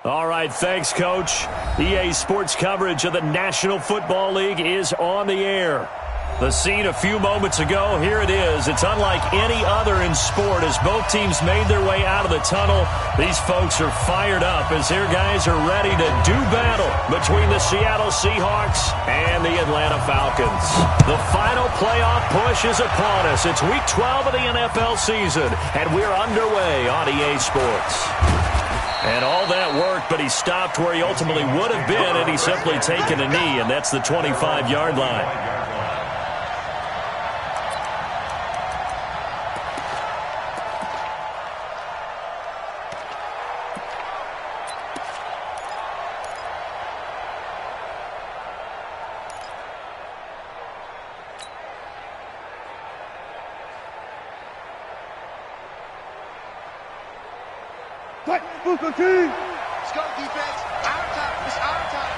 All right, thanks, Coach. EA Sports coverage of the National Football League is on the air. The scene a few moments ago, here it is. It's unlike any other in sport as both teams made their way out of the tunnel. These folks are fired up as their guys are ready to do battle between the Seattle Seahawks and the Atlanta Falcons. The final playoff push is upon us. It's Week 12 of the NFL season, and we're underway on EA Sports. And all that worked, but he stopped where he ultimately would have been, and he's simply taken a knee, and that's the 25-yard line. Let's go, defense. Our time. It's our time.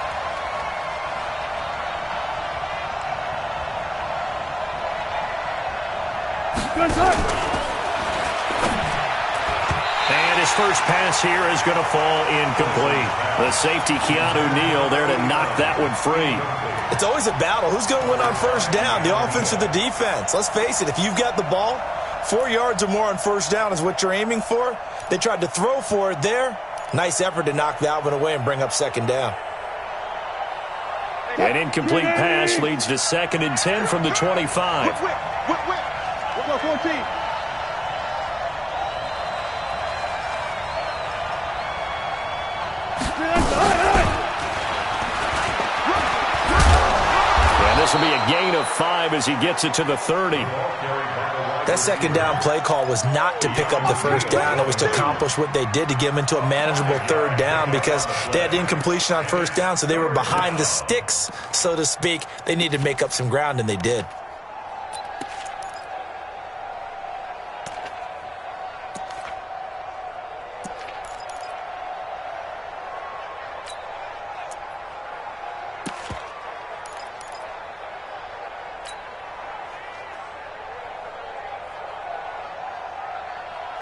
And his first pass here is going to fall incomplete. The safety, Keanu Neal, there to knock that one free. It's always a battle. Who's going to win on first down, the offense or the defense? Let's face it, if you've got the ball, 4 yards or more on first down is what you're aiming for. They tried to throw for it there. Nice effort to knock that one away and bring up second down. An incomplete pass leads to 2nd and 10 from the 25. We'll go 14. And this will be a gain of 5 as he gets it to the 30. That second down play call was not to pick up the first down. It was to accomplish what they did to get them into a manageable third down because they had incompletion on first down, so they were behind the sticks, so to speak. They needed to make up some ground, and they did.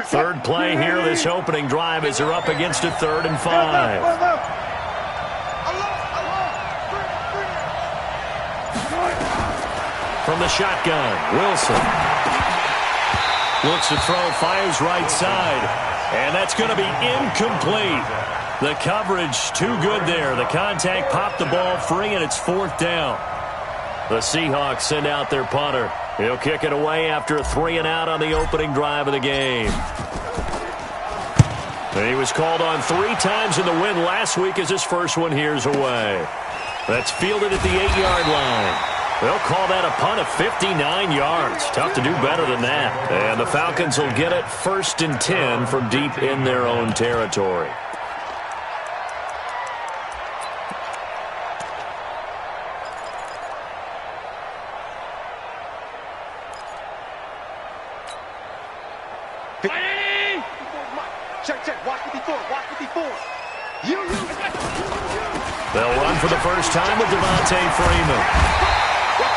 Third play here, this opening drive as they're up against a 3rd and 5. From the shotgun, Wilson. Looks to throw, fires right side. And that's going to be incomplete. The coverage too good there. The contact popped the ball free, and it's 4th down. The Seahawks send out their punter. He'll kick it away after a 3-and-out on the opening drive of the game. And he was called on 3 times in the win last week as his first one here's away. That's fielded at the 8-yard line. They'll call that a punt of 59 yards. Tough to do better than that. And the Falcons will get it 1st and 10 from deep in their own territory. Check. Watch 54. They'll run for the first time with Devontae Freeman.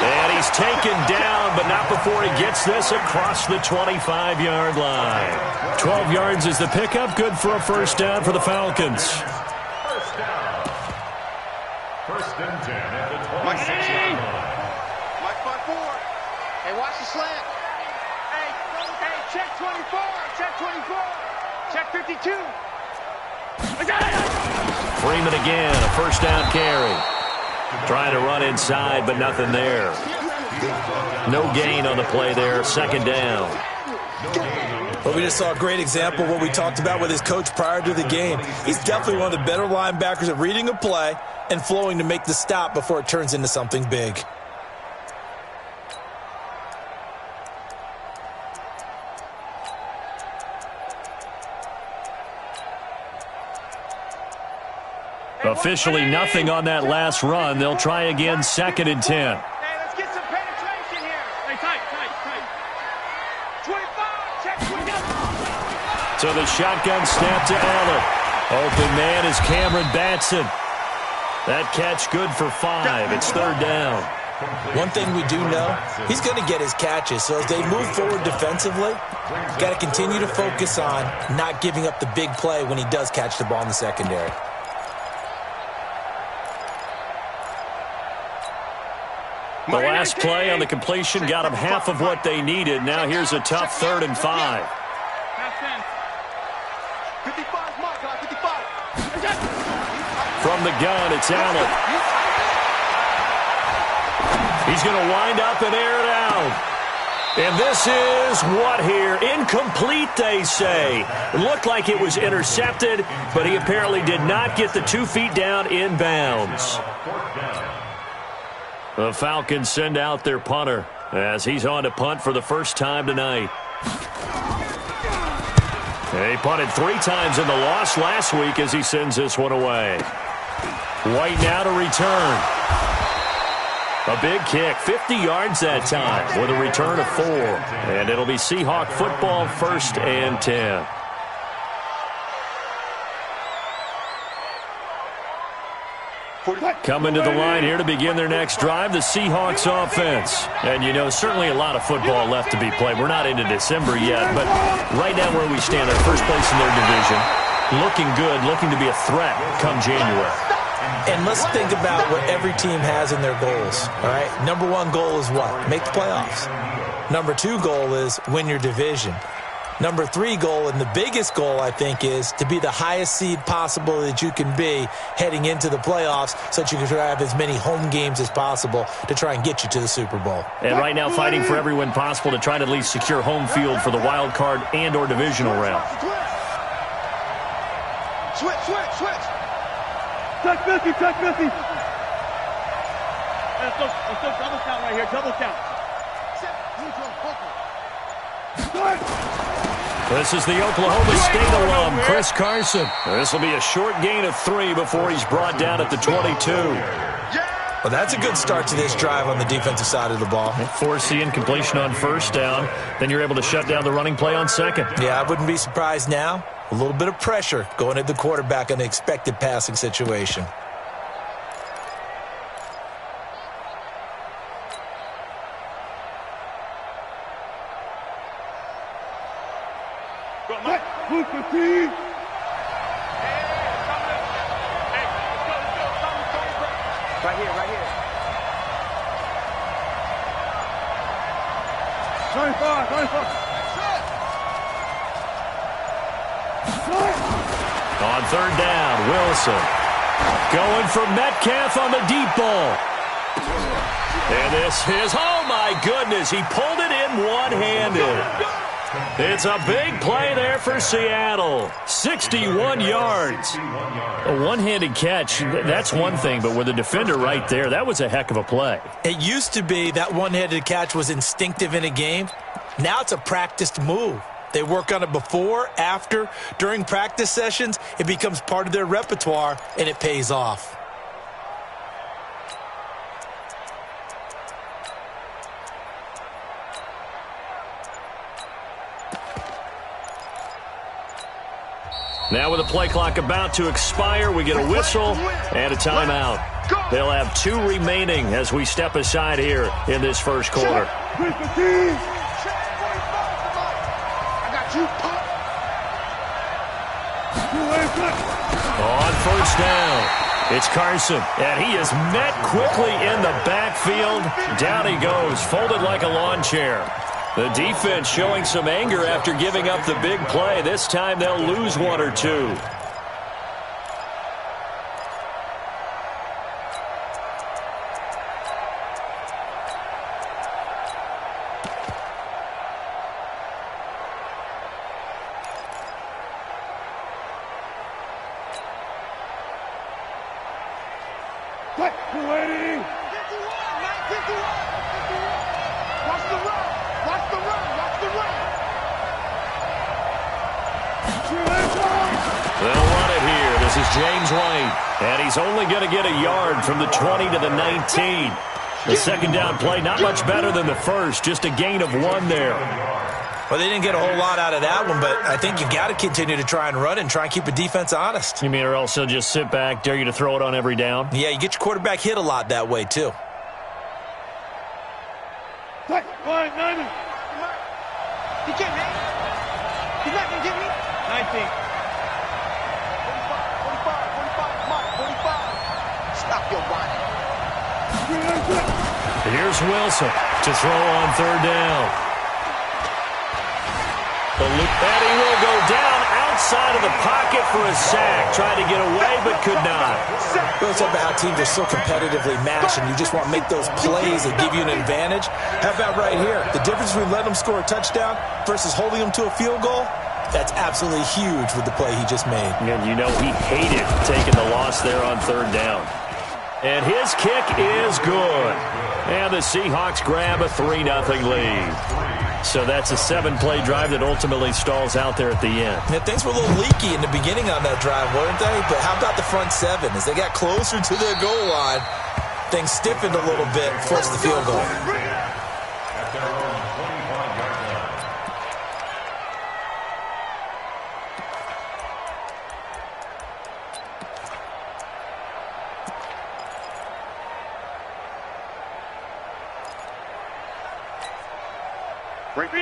And he's taken down, but not before he gets this across the 25-yard line. 12 yards is the pickup. Good for a first down for the Falcons. First down. 1st and 10 at the 26-yard line. Mike 5-4. Hey, watch the slant. Hey, check 24. Check 24. Check 52. Freeman again, a first down carry. Trying to run inside, but nothing there. No gain on the play there, 2nd down. But we just saw a great example of what we talked about with his coach prior to the game. He's definitely one of the better linebackers at reading a play and flowing to make the stop before it turns into something big. Officially nothing on that last run. They'll try again, 2nd and 10. Hey, let's get some penetration here. Hey, tight. 25, check 25. So the shotgun snap to Allen. Open man is Cameron Batson. That catch good for 5. It's 3rd down. One thing we do know, he's going to get his catches. So as they move forward defensively, got to continue to focus on not giving up the big play when he does catch the ball in the secondary. The last play on the completion got them half of what they needed. Now here's a tough 3rd and 5. 55, mark, 55. From the gun, it's Allen. He's going to wind up and air it out. And this is what here? Incomplete, they say. It looked like it was intercepted, but he apparently did not get the 2 feet down in bounds. The Falcons send out their punter as he's on to punt for the first time tonight. He punted 3 times in the loss last week as he sends this one away. White now to return. A big kick, 50 yards that time with a return of 4. And it'll be Seahawk football, 1st and 10. Coming to the line here to begin their next drive, the Seahawks offense. And, you know, certainly a lot of football left to be played. We're not into December yet, but right now where we stand, in first place in their division, looking good, looking to be a threat come January. And let's think about what every team has in their goals, all right? Number 1 goal is what? Make the playoffs. Number 2 goal is win your division. Number 3 goal, and the biggest goal, I think, is to be the highest seed possible that you can be heading into the playoffs so that you can have as many home games as possible to try and get you to the Super Bowl. And right now fighting for every win possible to try to at least secure home field for the wild card and or divisional round. Switch. Touch Missy. Let's go double count right here, double count. This is the Oklahoma State alum, Chris Carson. This will be a short gain of 3 before he's brought down at the 22. Well, that's a good start to this drive on the defensive side of the ball. Force the incompletion on 1st down. Then you're able to shut down the running play on 2nd. Yeah, I wouldn't be surprised now. A little bit of pressure going at the quarterback in an expected passing situation. Right here. 25. On 3rd down, Wilson going for Metcalf on the deep ball. And this is, oh my goodness, he pulled it in one-handed. It's a big play there for Seattle. 61 yards. A one-handed catch, that's one thing, but with a defender right there, that was a heck of a play. It used to be that one-handed catch was instinctive in a game. Now it's a practiced move. They work on it before, after, during practice sessions. It becomes part of their repertoire, and it pays off. Now with the play clock about to expire, we get a whistle and a timeout. They'll have 2 remaining as we step aside here in this first quarter. On 1st down, it's Carson, and he is met quickly in the backfield. Down he goes, folded like a lawn chair. The defense showing some anger after giving up the big play. This time they'll lose 1 or 2. They'll run it here. This is James White. And he's only going to get a yard from the 20 to the 19. The 2nd down play, not much better than the first. Just a gain of 1 there. Well, they didn't get a whole lot out of that one, but I think you got to continue to try and run and try and keep the defense honest. You mean or else they'll just sit back, dare you to throw it on every down? Yeah, you get your quarterback hit a lot that way, too. He can't hit. He's not going to get me. 19. 45, Mark, 45. Stop your whining. Here's Wilson to throw on third down. And he will go down outside of the pocket for a sack. Tried to get away, but could not. It's about how teams are so competitively matched, and you just want to make those plays that give you an advantage. How about right here? The difference between letting them score a touchdown versus holding them to a field goal, that's absolutely huge with the play he just made. And you know he hated taking the loss there on third down. And his kick is good. And the Seahawks grab a 3-0 lead. So that's a 7-play drive that ultimately stalls out there at the end. Yeah, things were a little leaky in the beginning on that drive, weren't they? But how about the front seven? As they got closer to their goal line, things stiffened a little bit, forced the field goal. At their own 25-yard line.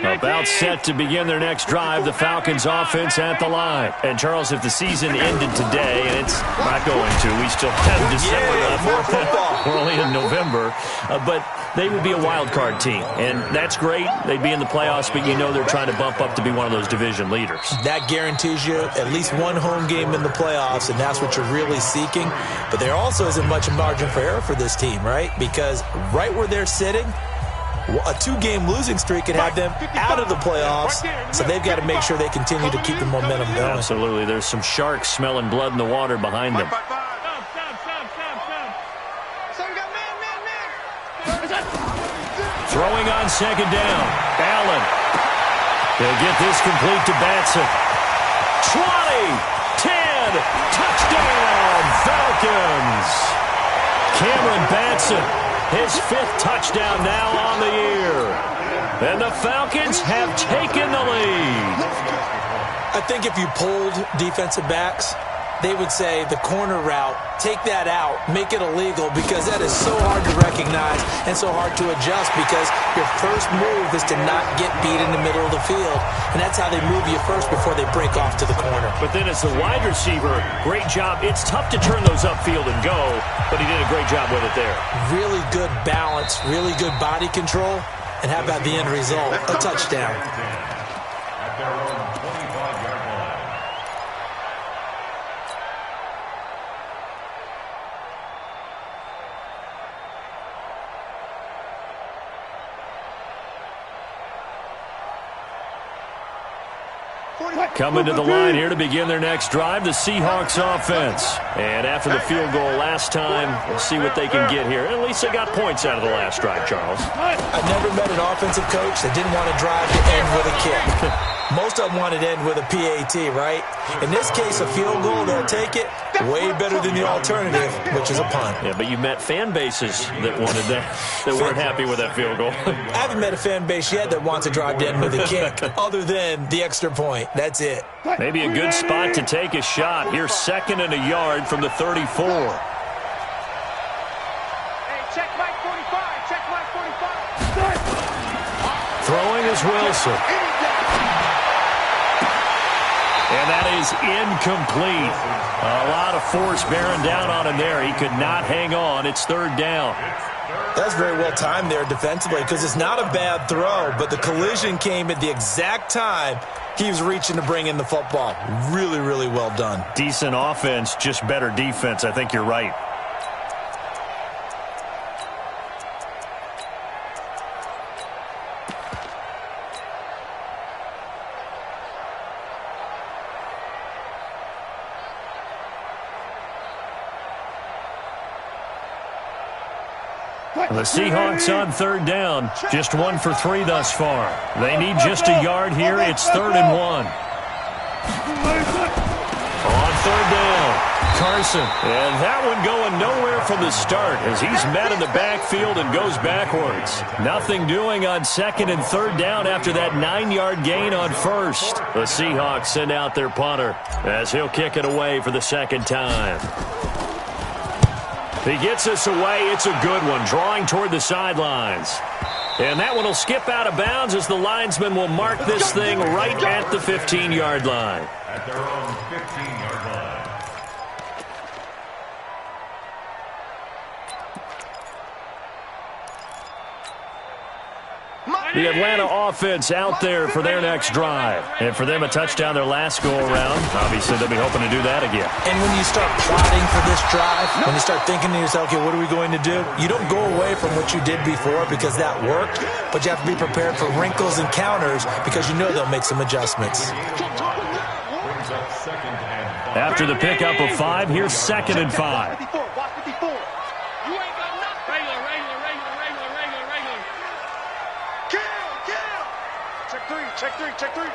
About set to begin their next drive, the Falcons offense at the line. And Charles, if the season ended today, and it's not going to, we still have December left. We're only in November. But they would be a wild card team. And that's great. They'd be in the playoffs, but you know they're trying to bump up to be one of those division leaders. That guarantees you at least one home game in the playoffs, and that's what you're really seeking. But there also isn't much margin for error for this team, right? Because right where they're sitting, a 2-game losing streak could have them out of the playoffs, so they've got to make sure they continue to keep the momentum going. Absolutely. There's some sharks smelling blood in the water behind them. Throwing on second down. Allen. They'll get this complete to Batson. 20, 10, touchdown, Falcons. Cameron Batson. His 5th touchdown now on the year. And the Falcons have taken the lead. I think if you polled defensive backs, they would say the corner route, take that out, make it illegal, because that is so hard to recognize and so hard to adjust, because your first move is to not get beat in the middle of the field. And that's how they move you first before they break off to the corner. But then as the wide receiver, great job. It's tough to turn those upfield and go, but he did a great job with it there. Really good balance, really good body control. And how about the end result? A touchdown. At their own 25-yard line. Coming to the line here to begin their next drive, the Seahawks offense. And after the field goal last time, we'll see what they can get here. At least they got points out of the last drive, Charles. I've never met an offensive coach that didn't want to drive to end with a kick. Most of them wanted to end with a PAT, right? In this case, a field goal, they'll take it. Way better than the alternative, which is a punt. Yeah, but you met fan bases that wanted that, that weren't happy with that field goal. I haven't met a fan base yet that wants to drive to end with a kick, other than the extra point. That's it. Maybe a good spot to take a shot. Here's 2nd and a yard from the 34. Hey, check Mike 45. Check Mike 45. Throwing is Wilson. And that is incomplete. A lot of force bearing down on him there. He could not hang on. It's 3rd down. That's very well timed there defensively, because it's not a bad throw, but the collision came at the exact time he was reaching to bring in the football. Really, really well done. Decent offense, just better defense. I think you're right. The Seahawks on 3rd down, just 1 for 3 thus far. They need just a yard here. It's 3rd and 1. On 3rd down, Carson. And that one going nowhere from the start as he's met in the backfield and goes backwards. Nothing doing on 2nd and 3rd down after that 9-yard gain on 1st. The Seahawks send out their punter as he'll kick it away for the 2nd time. He gets us away. It's a good one, drawing toward the sidelines. And that one will skip out of bounds as the linesman will mark this thing right at the 15-yard line. At their own 15-yard line. The Atlanta offense out there for their next drive. And for them, a touchdown their last go-around. Obviously, they'll be hoping to do that again. And when you start plotting for this drive, when you start thinking to yourself, okay, what are we going to do? You don't go away from what you did before because that worked, but you have to be prepared for wrinkles and counters because you know they'll make some adjustments. After the pickup of 5, here's 2nd and 5. Check three. To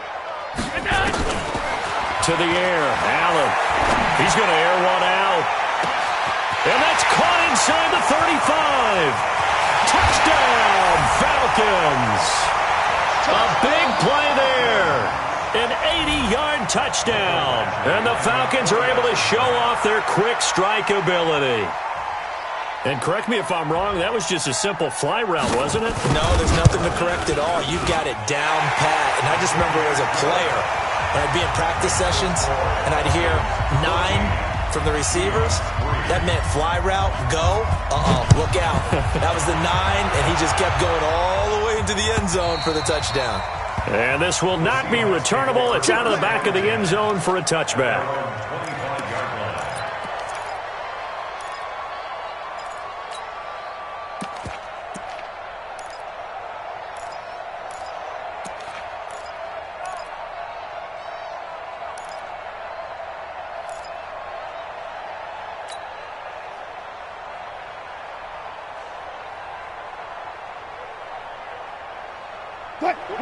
the air, Allen. He's going to air one out. And that's caught inside the 35. Touchdown, Falcons. A big play there. An 80-yard touchdown. And the Falcons are able to show off their quick strike ability. And correct me if I'm wrong, that was just a simple fly route, wasn't it? No, there's nothing to correct at all. You've got it down pat. And I just remember as a player, when I'd be in practice sessions, and I'd hear 9 from the receivers, that meant fly route, go, look out. That was the 9, and he just kept going all the way into the end zone for the touchdown. And this will not be returnable. It's out of the back of the end zone for a touchback.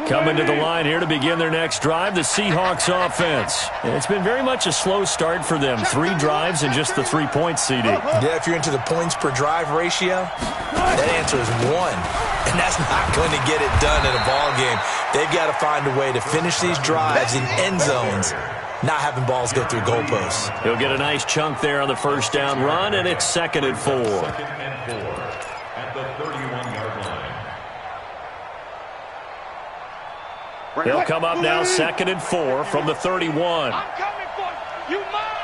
Coming to the line here to begin their next drive, the Seahawks offense. It's been very much a slow start for them. 3 drives and just the 3 points, CD. Yeah, if you're into the points per drive ratio, that answer is 1. And that's not going to get it done in a ball game. They've got to find a way to finish these drives in end zones, not having balls go through goalposts. He'll get a nice chunk there on the first down run, and it's 2nd and 4. 2nd and 4 at the 31-yard line. They'll come up now 2nd and 4 from the 31. I'm coming for you. You mine.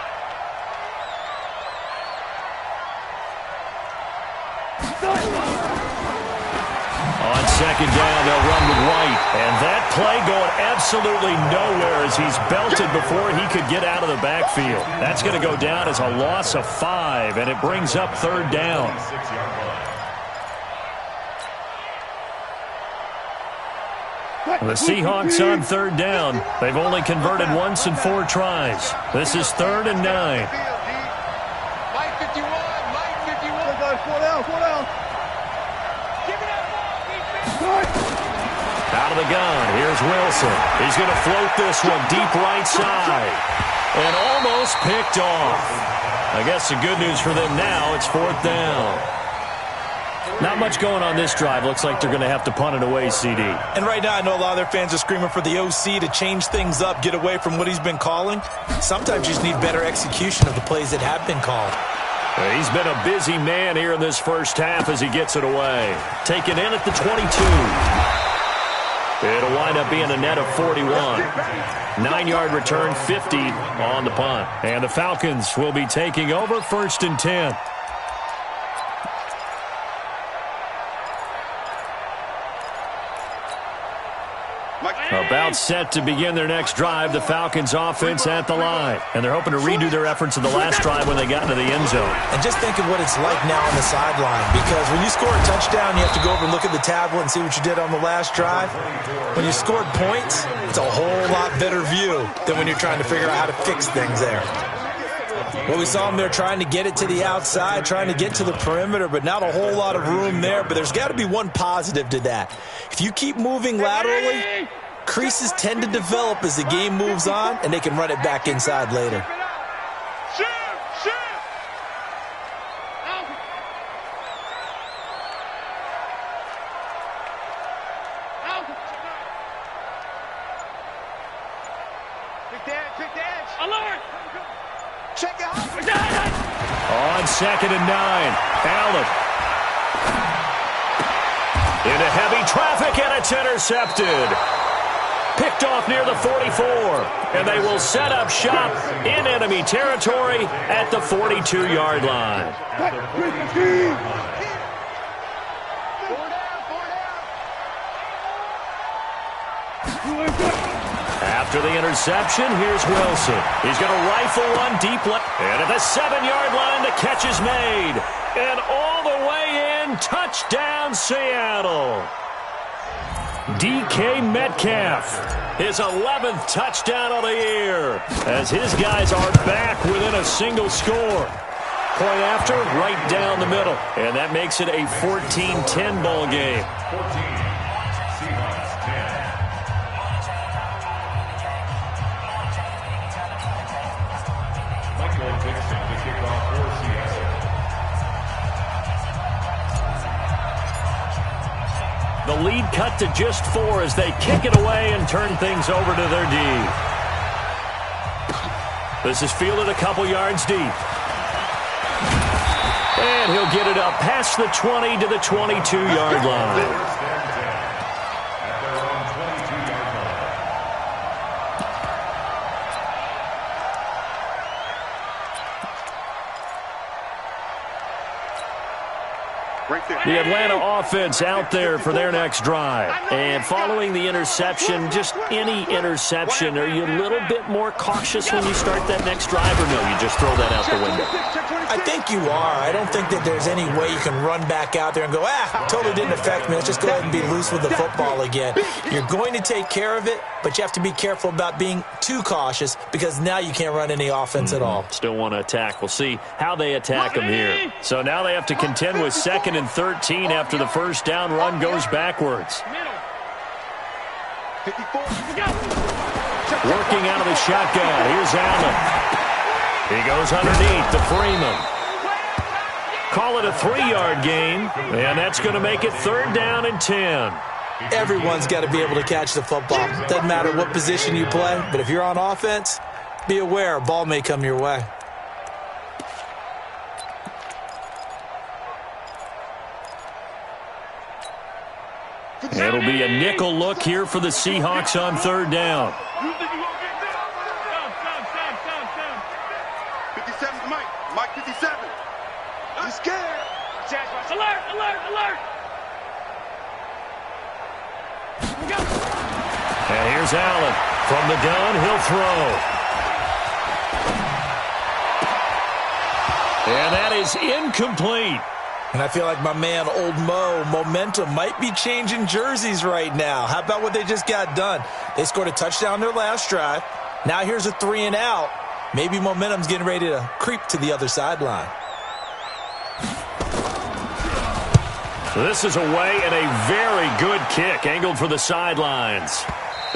On 2nd down, they'll run with White. And that play going absolutely nowhere as he's belted before he could get out of the backfield. That's going to go down as a loss of 5, and it brings up 3rd down. 6-yard line. The Seahawks on 3rd down. They've only converted once in 4 tries. This is 3rd and 9. Mike 51. Four down. Give me that ball. Out of the gun, here's Wilson. He's going to float this one deep right side. And almost picked off. I guess the good news for them now, it's 4th down. Not much going on this drive. Looks like they're going to have to punt it away, CD. And right now I know a lot of their fans are screaming for the OC to change things up, get away from what he's been calling. Sometimes you just need better execution of the plays that have been called. He's been a busy man here in this first half as he gets it away. Taken in at the 22. It'll wind up being a net of 41. 9-yard return, 50 on the punt. And the Falcons will be taking over 1st and 10. About set to begin their next drive, the Falcons offense at the line. And they're hoping to redo their efforts of the last drive when they got into the end zone. And just think of what it's like now on the sideline, because when you score a touchdown, you have to go over and look at the tablet and see what you did on the last drive. When you scored points, it's a whole lot better view than when you're trying to figure out how to fix things there. Well, we saw them there trying to get it to the outside, trying to get to the perimeter, but not a whole lot of room there. But there's got to be one positive to that. If you keep moving laterally, creases tend to develop as the game moves on, and they can run it back inside later. Shoot. Big edge. Alert. Check out. On 2nd and 9, Allen. Into heavy traffic, and it's intercepted. Picked off near the 44, and they will set up shop in enemy territory at the 42-yard line. After the interception, here's Wilson. He's going to rifle one deep left. And at the 7-yard line, the catch is made. And all the way in, touchdown Seattle. DK Metcalf, his 11th touchdown of the year, as his guys are back within a single score. Point after, right down the middle. And that makes it a 14-10 ball game. 14. Seahawks 10. Michael Dixon to kick off for Seattle. The lead cut to just 4 as they kick it away and turn things over to their D. This is fielded a couple yards deep. And he'll get it up past the 20 to the 22-yard line. The Atlanta offense out there for their next drive. And following the interception, just any interception, are you a little bit more cautious when you start that next drive, or no, you just throw that out the window? I think you are. I don't think that there's any way you can run back out there and go, totally didn't affect me. Let's just go ahead and be loose with the football again. You're going to take care of it, but you have to be careful about being too cautious because now you can't run any offense at all. Still want to attack. We'll see how they attack them here. So now they have to contend with 2nd and 13 after the first down run goes backwards. Working out of the shotgun. Here's Allen. He goes underneath to Freeman. Call it a 3-yard gain, and that's going to make it 3rd down and 10. Everyone's got to be able to catch the football. Doesn't matter what position you play, but if you're on offense, be aware a ball may come your way. It'll be a nickel look here for the Seahawks on 3rd down. 57's Mike. Mike 57. He's scared. Alert, alert, alert. And here's Allen. From the gun, he'll throw. And that is incomplete. And I feel like my man, Old Mo, momentum might be changing jerseys right now. How about what they just got done? They scored a touchdown their last drive. Now here's a 3-and-out. Maybe momentum's getting ready to creep to the other sideline. So this is away and a very good kick angled for the sidelines.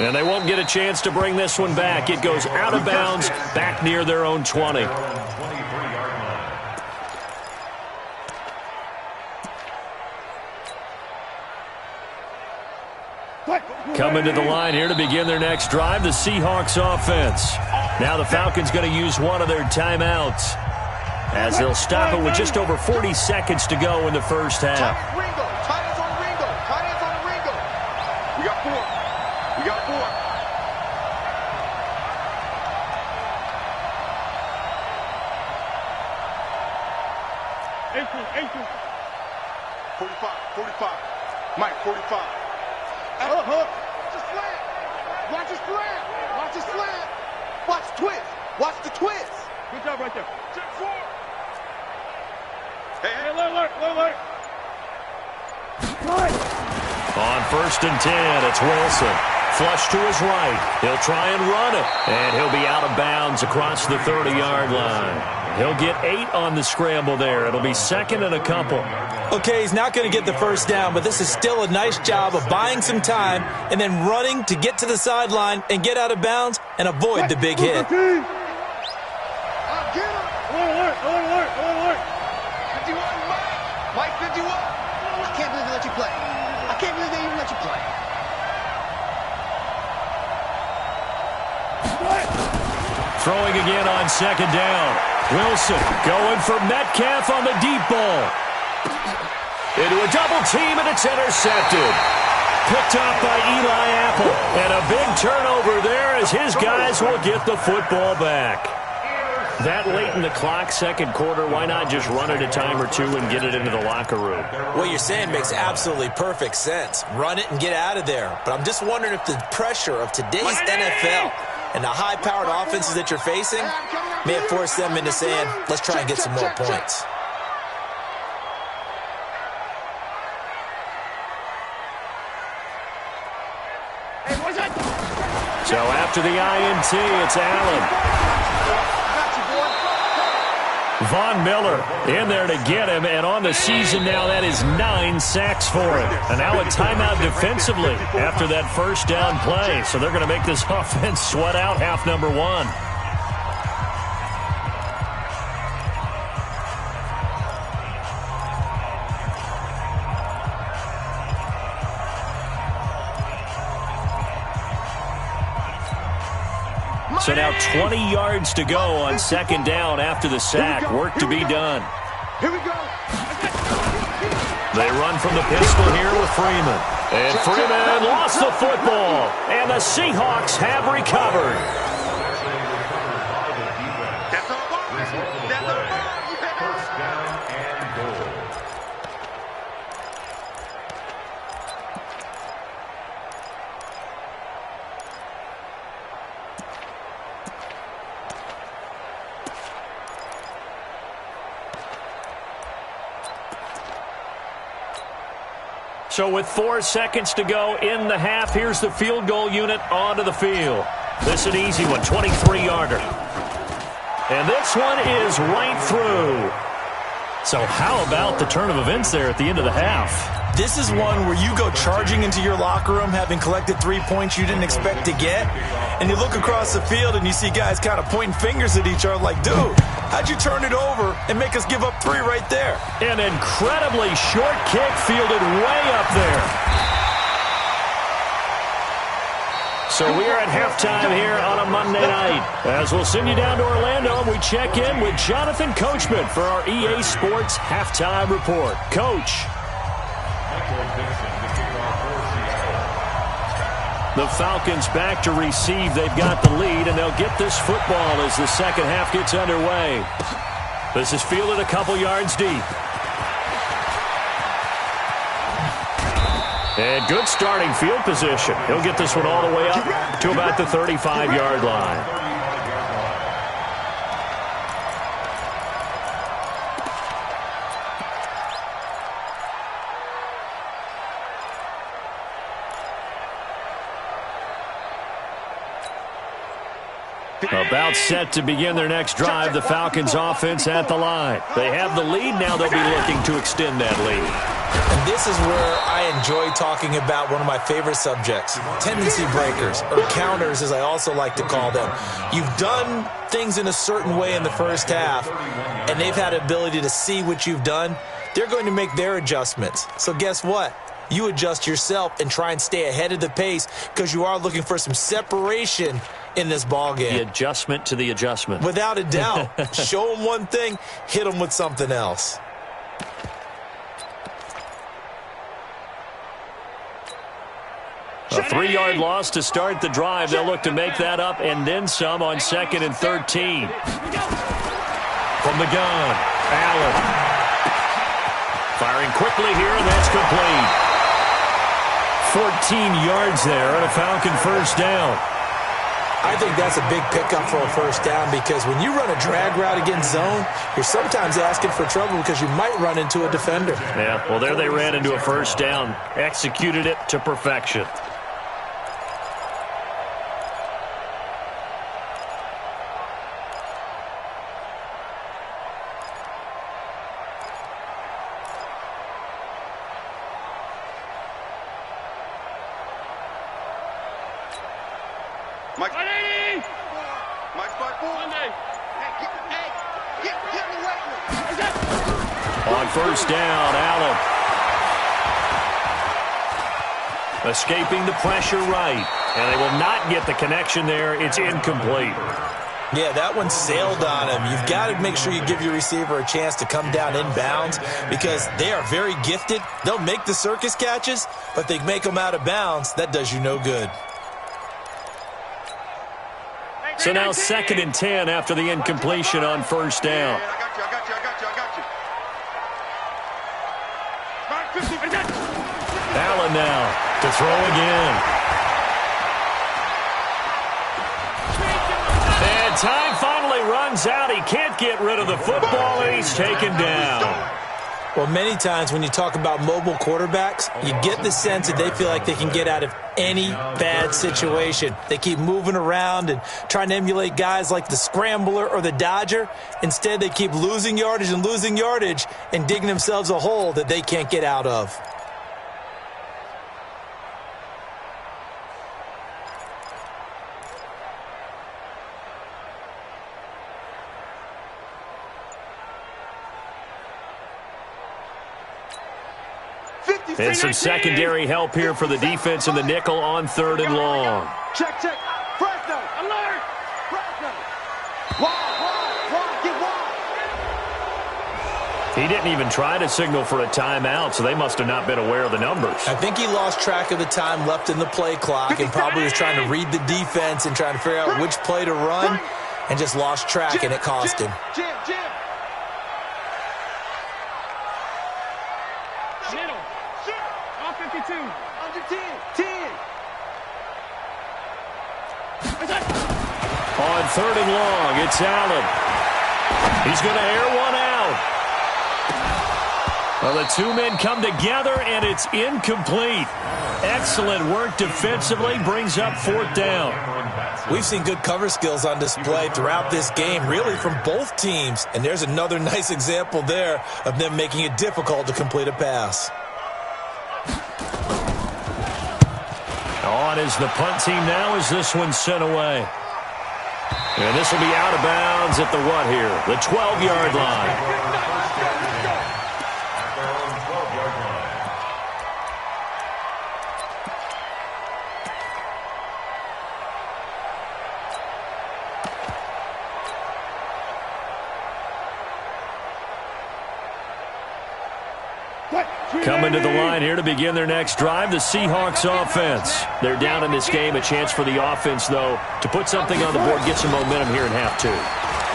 And they won't get a chance to bring this one back. It goes out of bounds back near their own 20. Coming to the line here to begin their next drive, the Seahawks offense. Now the Falcons going to use one of their timeouts as they'll stop it with just over 40 seconds to go in the first half. Ringo. Tight ends on Ringo. Tight ends on Ringo. We got 4. We got 4. Eight. 45. 45. Mike, 45. Watch the slant. Watch the slant. Watch the slant. Watch the twist. Watch the twist. Good job right there. Check 4. Hey, alert. On 1st and 10, it's Wilson. Flush to his right. He'll try and run it. And he'll be out of bounds across the 30-yard line. He'll get 8 on the scramble there. It'll be 2nd and a couple. Okay, he's not going to get the first down, but this is still a nice job of buying some time and then running to get to the sideline and get out of bounds and avoid the big hit. I'll get him. Alert. 51, Mike 51. I can't believe they let you play. I can't believe they even let you play. Throwing again on 2nd down. Wilson going for Metcalf on the deep ball. Into a double team, and it's intercepted. Picked off by Eli Apple. And a big turnover there as his guys will get the football back. That late in the clock, second quarter, why not just run it a time or two and get it into the locker room? What you're saying makes absolutely perfect sense. Run it and get out of there. But I'm just wondering if the pressure of today's NFL and the high-powered offenses that you're facing may have forced them into saying, let's try and get some more points. So after the INT, it's Allen. Von Miller in there to get him, and on the season now, that is 9 sacks for him. And now a timeout defensively after that first down play. So they're going to make this offense sweat out half number one. So now 20 yards to go on second down after the sack. Work to be done. Here we go. They run from the pistol here with Freeman. And Freeman lost the football. And the Seahawks have recovered. That's our ball. That's our ball. First down and goal. So with 4 seconds to go in the half, here's the field goal unit onto the field. This is an easy one, 23-yarder. And this one is right through. So how about the turn of events there at the end of the half? This is one where you go charging into your locker room having collected 3 points you didn't expect to get, and you look across the field and you see guys kind of pointing fingers at each other like, dude, how'd you turn it over and make us give up 3 right there? An incredibly short kick fielded way up there. So we are at halftime here on a Monday night. As we'll send you down to Orlando, we check in with Jonathan Coachman for our EA Sports Halftime Report. Coach. The Falcons back to receive. They've got the lead, and they'll get this football as the second half gets underway. This is fielded a couple yards deep. And good starting field position. He'll get this one all the way up to about the 35-yard line. About set to begin their next drive, the Falcons offense at the line. They have the lead. Now they'll be looking to extend that lead. And this is where I enjoy talking about one of my favorite subjects, tendency breakers, or counters as I also like to call them. You've done things in a certain way in the first half, and they've had the ability to see what you've done. They're going to make their adjustments. So guess what? You adjust yourself and try and stay ahead of the pace because you are looking for some separation in this ball game. The adjustment to the adjustment. Without a doubt. Show them one thing, hit them with something else. A 3-yard loss to start the drive. They'll look to make that up and then some on 2nd and 13. From the gun, Allen. Firing quickly here, and that's complete. 14 yards there on a Falcon first down. I think that's a big pickup for a first down because when you run a drag route against zone, you're sometimes asking for trouble because you might run into a defender. Yeah, well, there they ran into a first down. Executed it to perfection. Mike. 180. Mike 5-4. Monday. Get away. On first down, Allen. Escaping the pressure right. And they will not get the connection there. It's incomplete. Yeah, that one sailed on him. You've got to make sure you give your receiver a chance to come down inbounds because they are very gifted. They'll make the circus catches, but they make them out of bounds. That does you no good. So now 2nd and 10 after the incompletion on first down. Allen now to throw again. And time finally runs out. He can't get rid of the football, and he's taken down. Well, many times when you talk about mobile quarterbacks, you get the sense that they feel like they can get out of any bad situation. They keep moving around and trying to emulate guys like the Scrambler or the Dodger. Instead, they keep losing yardage and digging themselves a hole that they can't get out of. And some secondary help here for the defense in the nickel on 3rd and long. Check. Fresno. Alert. Fresno. Wide. Get wide. He didn't even try to signal for a timeout, so they must have not been aware of the numbers. I think he lost track of the time left in the play clock and probably was trying to read the defense and trying to figure out which play to run and just lost track, and it cost him. Jim. Middle. All 52. Under 10. On 3rd and long, it's Allen. He's going to air one out. Well, the two men come together, and it's incomplete. Excellent work defensively, brings up 4th down. We've seen good cover skills on display throughout this game, really from both teams. And there's another nice example there of them making it difficult to complete a pass. On is the punt team now as this one's sent away. And this will be out of bounds at the what here? The 12-yard line. Coming to the line here to begin their next drive, the Seahawks offense. They're down in this game. A chance for the offense, though, to put something on the board, get some momentum here in half 2.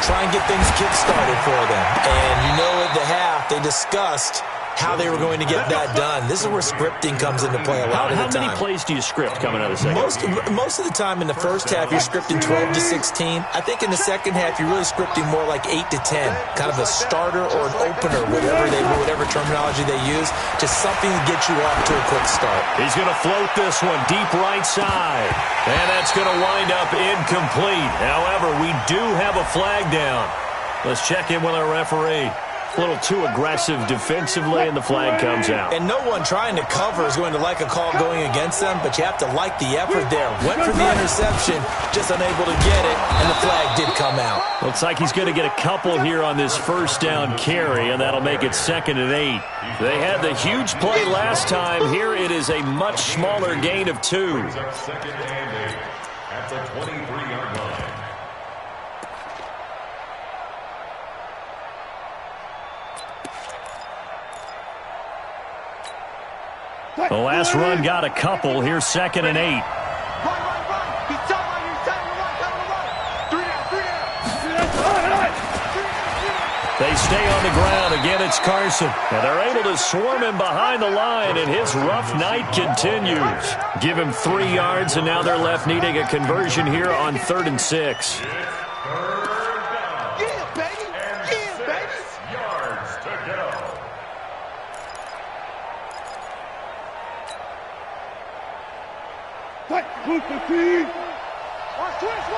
Try and get things kick-started for them. And you know at the half, they discussed how they were going to get that done. This is where scripting comes into play a lot of the time. How many plays do you script coming out of the second? Most of the time in the first half, you're scripting 12 to 16. I think in the second half, you're really scripting more like 8 to 10, kind of a starter or an opener, whatever terminology they use, just something to get you off to a quick start. He's going to float this one deep right side, and that's going to wind up incomplete. However, we do have a flag down. Let's check in with our referee. A little too aggressive defensively, and the flag comes out. And no one trying to cover is going to like a call going against them, but you have to like the effort there. Went for the interception, just unable to get it, and the flag did come out. Looks like he's going to get a couple here on this first down carry, and that'll make it 2nd and 8. They had the huge play last time. Here it is a much smaller gain of 2. 2nd and 8 at the 23-yard line. The last run got a couple. Here's 2nd and 8. Run. He's telling you, run. 3 down. They stay on the ground. Again, it's Carson. And they're able to swarm him behind the line, and his rough night continues. Give him 3 yards, and now they're left needing a conversion here on 3rd and 6. Yeah, baby. Yards to go. Watch twist.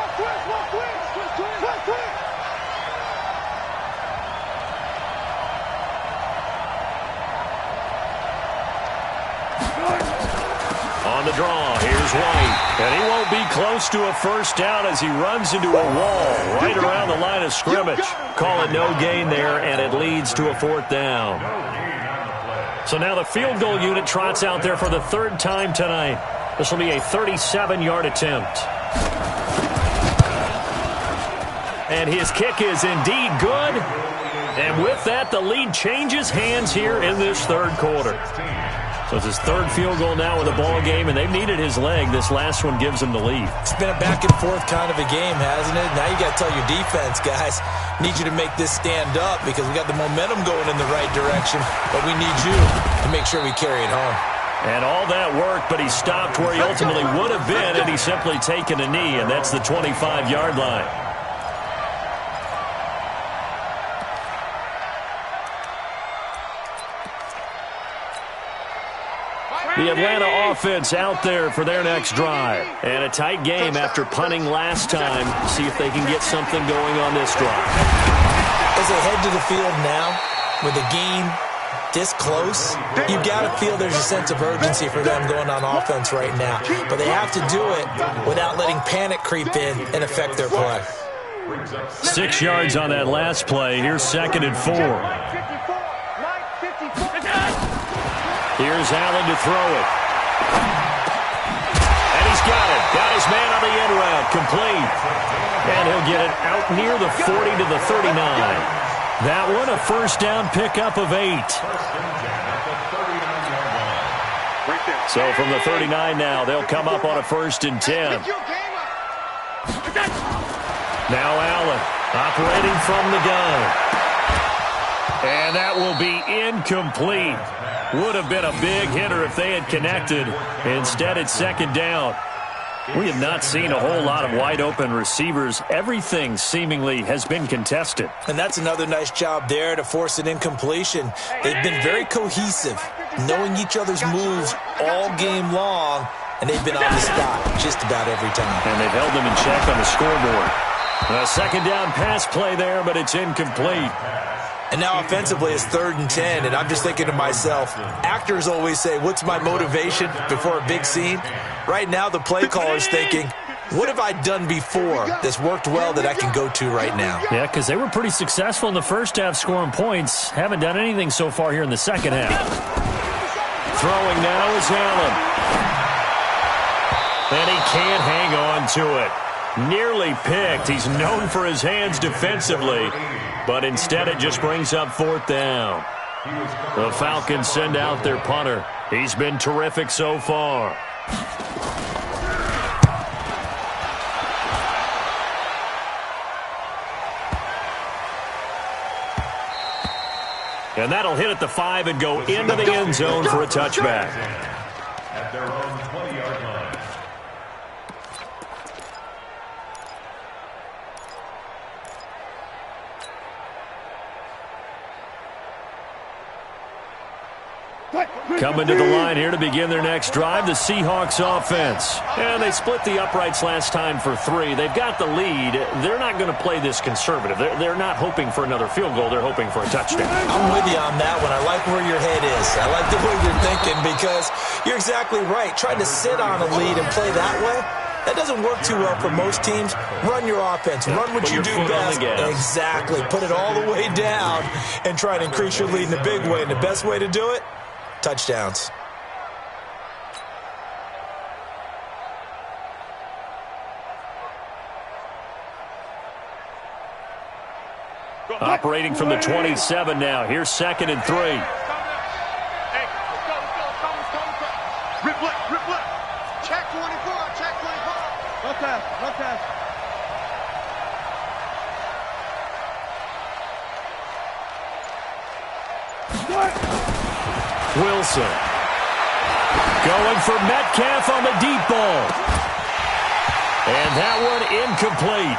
On the draw, here's White. And he won't be close to a first down as he runs into a wall right around the line of scrimmage. Call it no gain there, and it leads to a 4th down. So now the field goal unit trots out there for the 3rd time tonight. This will be a 37-yard attempt. And his kick is indeed good. And with that, the lead changes hands here in this 3rd quarter. So it's his third field goal now in the ball game, and they've needed his leg. This last one gives them the lead. It's been a back-and-forth kind of a game, hasn't it? Now you got to tell your defense, guys, need you to make this stand up because we got the momentum going in the right direction, but we need you to make sure we carry it home. And all that work, but he stopped where he ultimately would have been, and he's simply taken a knee, and that's the 25-yard line. The Atlanta offense out there for their next drive. And a tight game after punting last time. See if they can get something going on this drive. As they head to the field now, with the game this close, you've got to feel there's a sense of urgency for them going on offense right now. But they have to do it without letting panic creep in and affect their play. 6 yards on that last play. Here's 2nd and 4. Here's Allen to throw it. And he's got it. Got his man on the end route. Complete. And he'll get it out near the 40 to the 39. That one a first down pickup of 8. So from the 39 now, they'll come up on a 1st and 10. Now Allen operating from the gun. And that will be incomplete. Would have been a big hitter if they had connected. Instead, it's 2nd down. We have not seen a whole lot of wide-open receivers. Everything seemingly has been contested. And that's another nice job there to force an incompletion. They've been very cohesive, knowing each other's moves all game long, and they've been on the spot just about every time. And they've held them in check on the scoreboard. A 2nd down pass play there, but it's incomplete. And now offensively it's 3rd and 10, and I'm just thinking to myself, actors always say, what's my motivation before a big scene? Right now the play caller's thinking, what have I done before that's worked well that I can go to right now? Yeah, because they were pretty successful in the first half scoring points. Haven't done anything so far here in the second half. Throwing now is Allen. And he can't hang on to it. Nearly picked. He's known for his hands defensively, but instead it just brings up 4th down. The Falcons send out their punter. He's been terrific so far. And that'll hit at the 5 and go into the end zone for a touchback. At their own 20-yard line. Coming to the line here to begin their next drive, the Seahawks offense. And they split the uprights last time for 3. They've got the lead. They're not going to play this conservative. They're not hoping for another field goal. They're hoping for a touchdown. I'm with you on that one. I like where your head is. I like the way you're thinking because you're exactly right. Trying to sit on a lead and play that way, that doesn't work too well for most teams. Run your offense. Run what you do best. Exactly. Put it all the way down and try to increase your lead in a big way. And the best way to do it, touchdowns. Operating from the 27 now. Here's 2nd and 3. Hey, let's go. Rip left. Check 24. Look pass. Wilson. Going for Metcalf on the deep ball. And that one incomplete.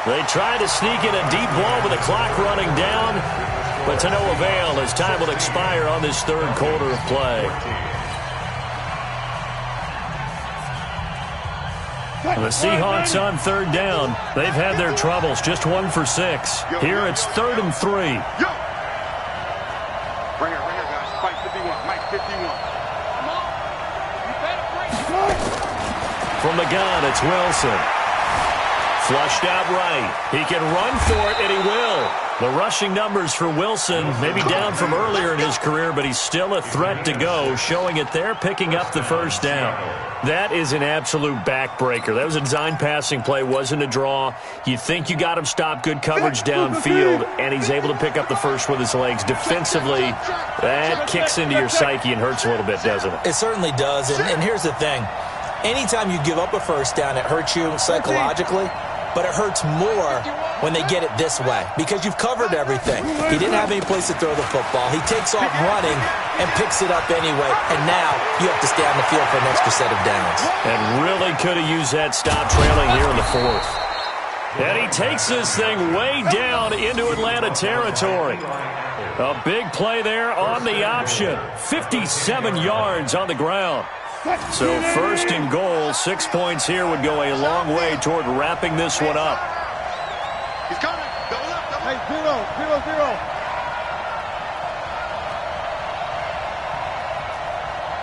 They try to sneak in a deep ball with the clock running down, but to no avail as time will expire on this 3rd quarter of play. The Seahawks on 3rd down. They've had their troubles, just 1 for 6. Here it's 3rd and 3. Right here, guys. Mike 51. Mike 51. From the gun, it's Wilson. Flushed out right. He can run for it, and he will. The rushing numbers for Wilson maybe down from earlier in his career, but he's still a threat to go, showing it there, picking up the first down. That is an absolute backbreaker. That was a design passing play, wasn't a draw. You think you got him stopped, good coverage downfield, and he's able to pick up the first with his legs. Defensively, that kicks into your psyche and hurts a little bit, doesn't it? It certainly does, and here's the thing. Anytime you give up a first down, it hurts you psychologically, but it hurts more when they get it this way because you've covered everything. He didn't have any place to throw the football. He takes off running and picks it up anyway, and now you have to stay on the field for an extra set of downs. And really could have used that stop trailing here in the fourth. And he takes this thing way down into Atlanta territory. A big play there on the option. 57 yards on the ground. So first and goal, 6 points here would go a long way toward wrapping this one up. He's coming. Double up. Double Hey, up. 0-0-0.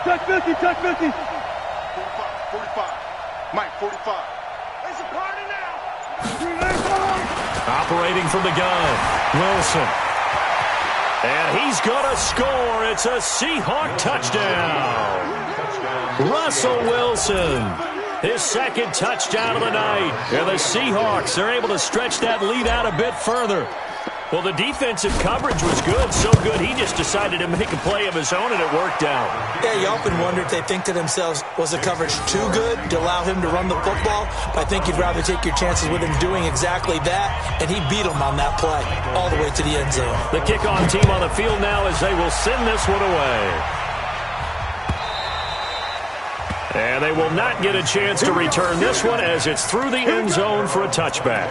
Touch 50, touch 50. 45. Mike, 45. It's a party now. Operating from the gun, Wilson. And he's going to score. It's a Seahawk touchdown. Russell Wilson, his second touchdown of the night. And the Seahawks are able to stretch that lead out a bit further. Well, the defensive coverage was good, so good he just decided to make a play of his own, and it worked out. Yeah, you often wonder if they think to themselves, was the coverage too good to allow him to run the football? I think you'd rather take your chances with him doing exactly that, and he beat him on that play all the way to the end zone. The kickoff team on the field now as they will send this one away. And they will not get a chance to return this one as it's through the end zone for a touchback.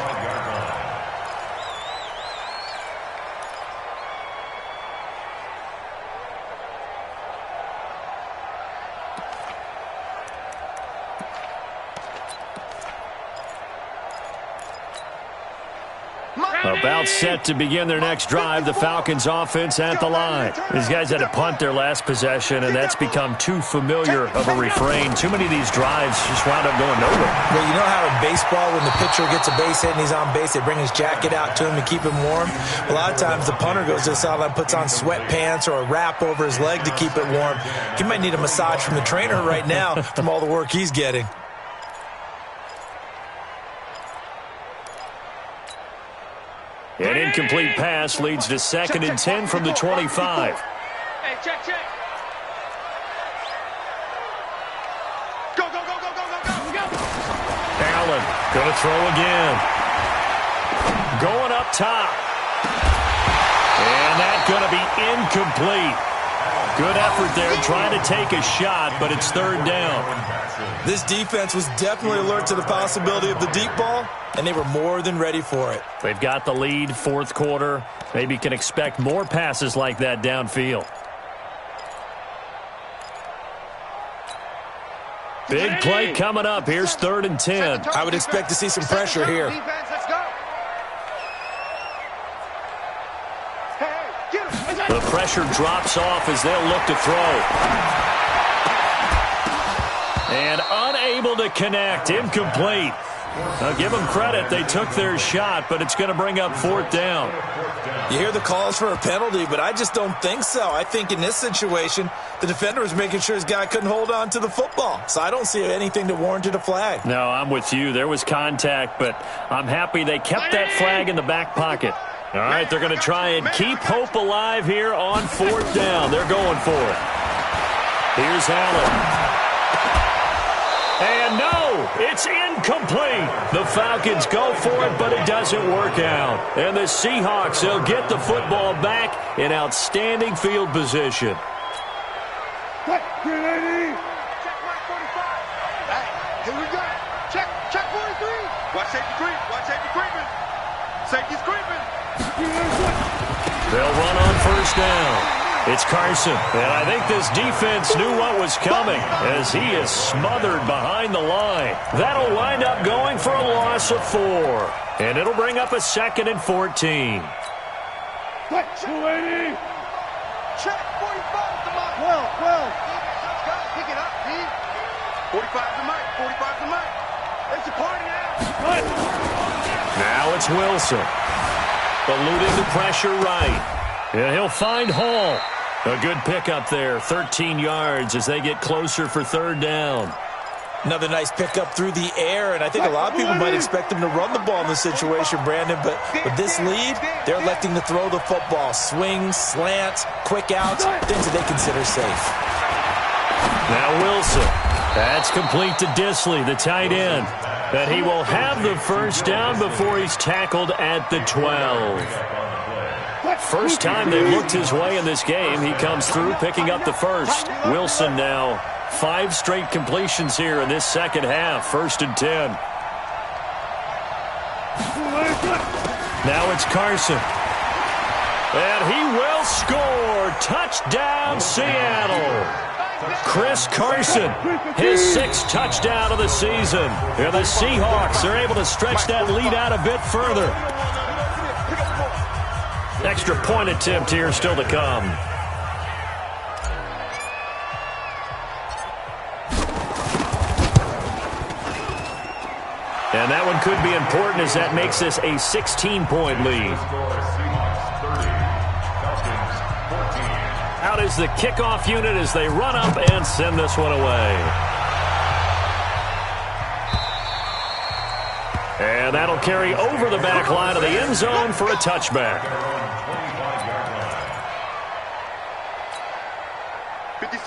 About set to begin their next drive, the Falcons offense at the line. These guys had to punt their last possession, and that's become too familiar of a refrain. Too many of these drives just wound up going nowhere. Well, you know how in baseball, when the pitcher gets a base hit and he's on base, they bring his jacket out to him to keep him warm? A lot of times the punter goes to the sideline, puts on sweatpants or a wrap over his leg to keep it warm. He might need a massage from the trainer right now from all the work he's getting. An incomplete pass leads to 2nd and 10 from the 25. Hey, check. Go, go, go, go, go, go, go. Allen going to throw again. Going up top. And that's going to be incomplete. Good effort there trying to take a shot, but it's 3rd down. This defense was definitely alert to the possibility of the deep ball, and they were more than ready for it. They've got the lead, 4th quarter. Maybe can expect more passes like that downfield. Big play coming up. Here's 3rd and 10. I would expect to see some pressure here. Defense, let's go. Hey, get him. The pressure drops off as they'll look to throw. And unable to connect. Incomplete. Now, give them credit. They took their shot, but it's going to bring up 4th down. You hear the calls for a penalty, but I just don't think so. I think in this situation, the defender was making sure his guy couldn't hold on to the football. So I don't see anything that warranted a flag. No, I'm with you. There was contact, but I'm happy they kept that flag in the back pocket. All right, they're going to try and keep hope alive here on 4th down. They're going for it. Here's Allen. And no, it's incomplete. The Falcons go for it, but it doesn't work out. And the Seahawks, they'll get the football back in outstanding field position. Check 380. Check right 45. Hey, here we go. Check 43. Watch safety creep. Watch safety creeping. Safety's creeping. They'll run on 1st down. It's Carson, and I think this defense knew what was coming as he is smothered behind the line. That'll wind up going for a loss of 4, and it'll bring up a 2nd and 14. Check 280. Check 45 to Mike. Well. Pick it up, D. 45 to Mike. 45 to Mike. It's a party now. Now it's Wilson. Eluding the pressure right. And he'll find Hall. A good pickup there. 13 yards as they get closer for third down. Another nice pickup through the air, and I think a lot of people might expect him to run the ball in this situation, Brandon, but with this lead, they're electing to throw the football. Swings, slants, quick outs, things that they consider safe. Now Wilson. That's complete to Disley, the tight end. But he will have the first down before he's tackled at the 12. First time they've looked his way in this game, he comes through picking up the first. Wilson now 5 straight completions here in this second half. 1st and 10. Now it's Carson. And he will score. Touchdown, Seattle. Chris Carson, his 6th touchdown of the season. And the Seahawks are able to stretch that lead out a bit further. Extra point attempt here still to come. And that one could be important as that makes this a 16-point lead. Out is the kickoff unit as they run up and send this one away. And that'll carry over the back line of the end zone for a touchback.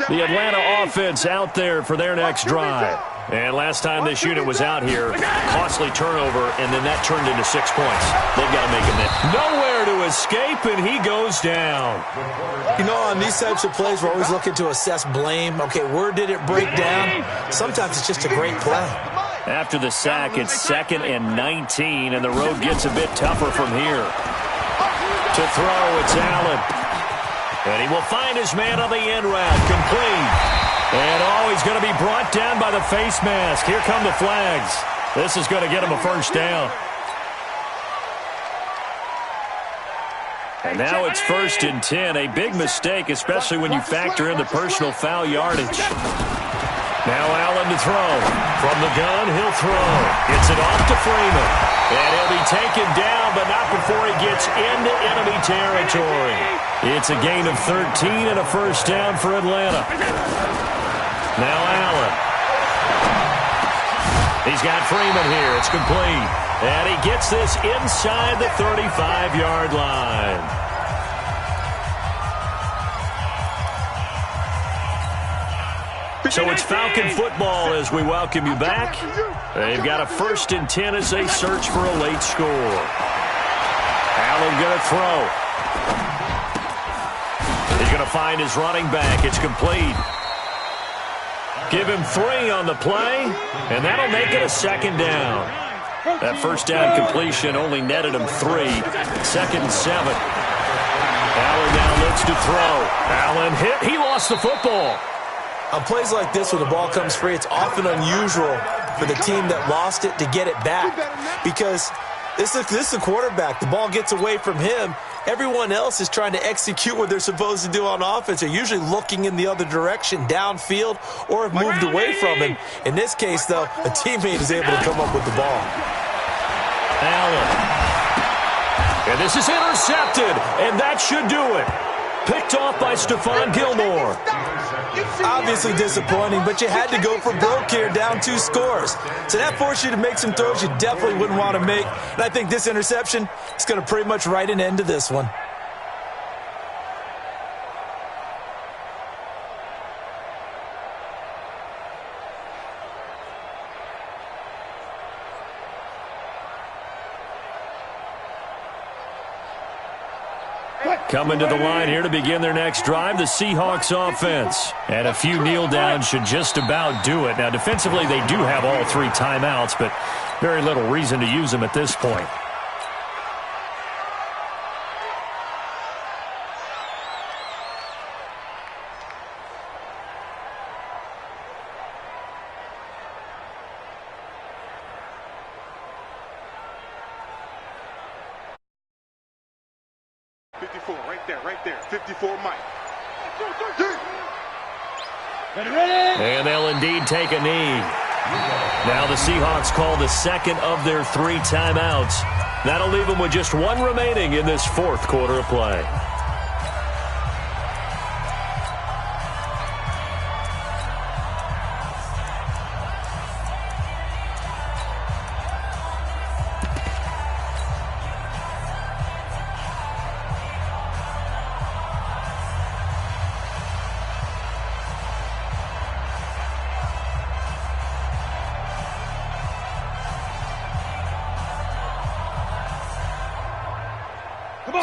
The Atlanta offense out there for their next drive. And last time this unit was out here, costly turnover, and then that turned into 6 points. They've got to make a miss. Nowhere to escape, and he goes down. You know, on these types of plays, we're always looking to assess blame. Okay, where did it break down? Sometimes it's just a great play. After the sack, it's 2nd and 19, and the road gets a bit tougher from here. To throw, it's Allen. And he will find his man on the end route, complete. And, he's going to be brought down by the face mask. Here come the flags. This is going to get him a first down. And now it's 1st and 10. A big mistake, especially when you factor in the personal foul yardage. Now Allen to throw. From the gun, he'll throw. Gets it off to Freeman. And he'll be taken down, but not before he gets into enemy territory. It's a gain of 13 and a first down for Atlanta. Now Allen. He's got Freeman here. It's complete. And he gets this inside the 35-yard line. So it's Falcon football as we welcome you back. They've got a 1st and 10 as they search for a late score. Allen going to throw. He's going to find his running back. It's complete. Give him 3 on the play, and that'll make it a 2nd down. That first down completion only netted him 3. 2nd and 7. Allen now looks to throw. Allen hit. He lost the football. On plays like this, when the ball comes free, it's often unusual for the team that lost it to get it back. Because this is the quarterback. The ball gets away from him. Everyone else is trying to execute what they're supposed to do on offense. They're usually looking in the other direction, downfield, or have moved away from him. In this case, though, a teammate is able to come up with the ball. Allen. And this is intercepted, and that should do it. Picked off by Stephon Gilmore. Obviously disappointing, but you had to go for broke here, down 2 scores. So that forced you to make some throws you definitely wouldn't want to make. And I think this interception is going to pretty much write an end to this one. Coming to the line here to begin their next drive, the Seahawks offense. And a few kneel downs should just about do it. Now, defensively, they do have all 3 timeouts, but very little reason to use them at this point. Right there. 54, Mike. And they'll indeed take a knee. Now the Seahawks call the second of their 3 timeouts. That'll leave them with just 1 remaining in this 4th quarter of play.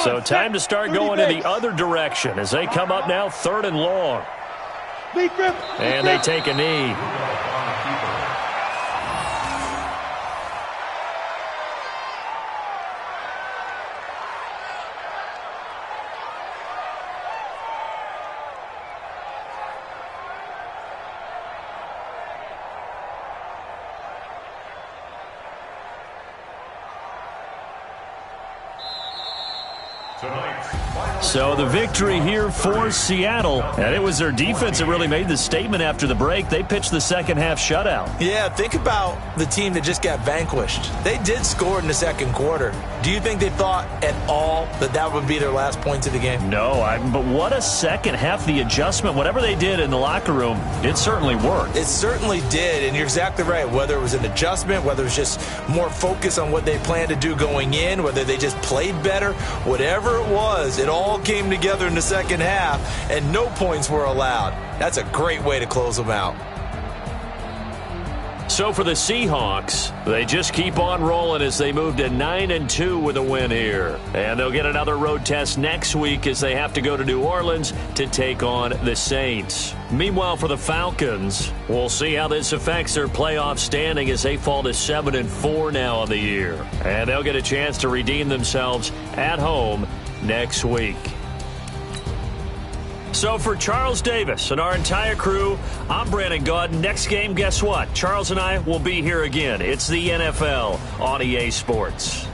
So time to start going in the other direction as they come up now 3rd and long. And they take a knee. So the victory here for Seattle, and it was their defense that really made the statement after the break. They pitched the second-half shutout. Yeah, think about the team that just got vanquished. They did score in the 2nd quarter. Do you think they thought at all that that would be their last points of the game? No, but what a second half. The adjustment, whatever they did in the locker room, it certainly worked. It certainly did, and you're exactly right. Whether it was an adjustment, whether it was just more focus on what they planned to do going in, whether they just played better, whatever it was, it all came together in the 2nd half, and no points were allowed. That's a great way to close them out. So for the Seahawks, they just keep on rolling as they move to 9-2 with a win here. And they'll get another road test next week as they have to go to New Orleans to take on the Saints. Meanwhile, for the Falcons, we'll see how this affects their playoff standing as they fall to 7-4 now on the year. And they'll get a chance to redeem themselves at home next week. So for Charles Davis and our entire crew, I'm Brandon Gaudin. Next game, guess what? Charles and I will be here again. It's the NFL on EA Sports.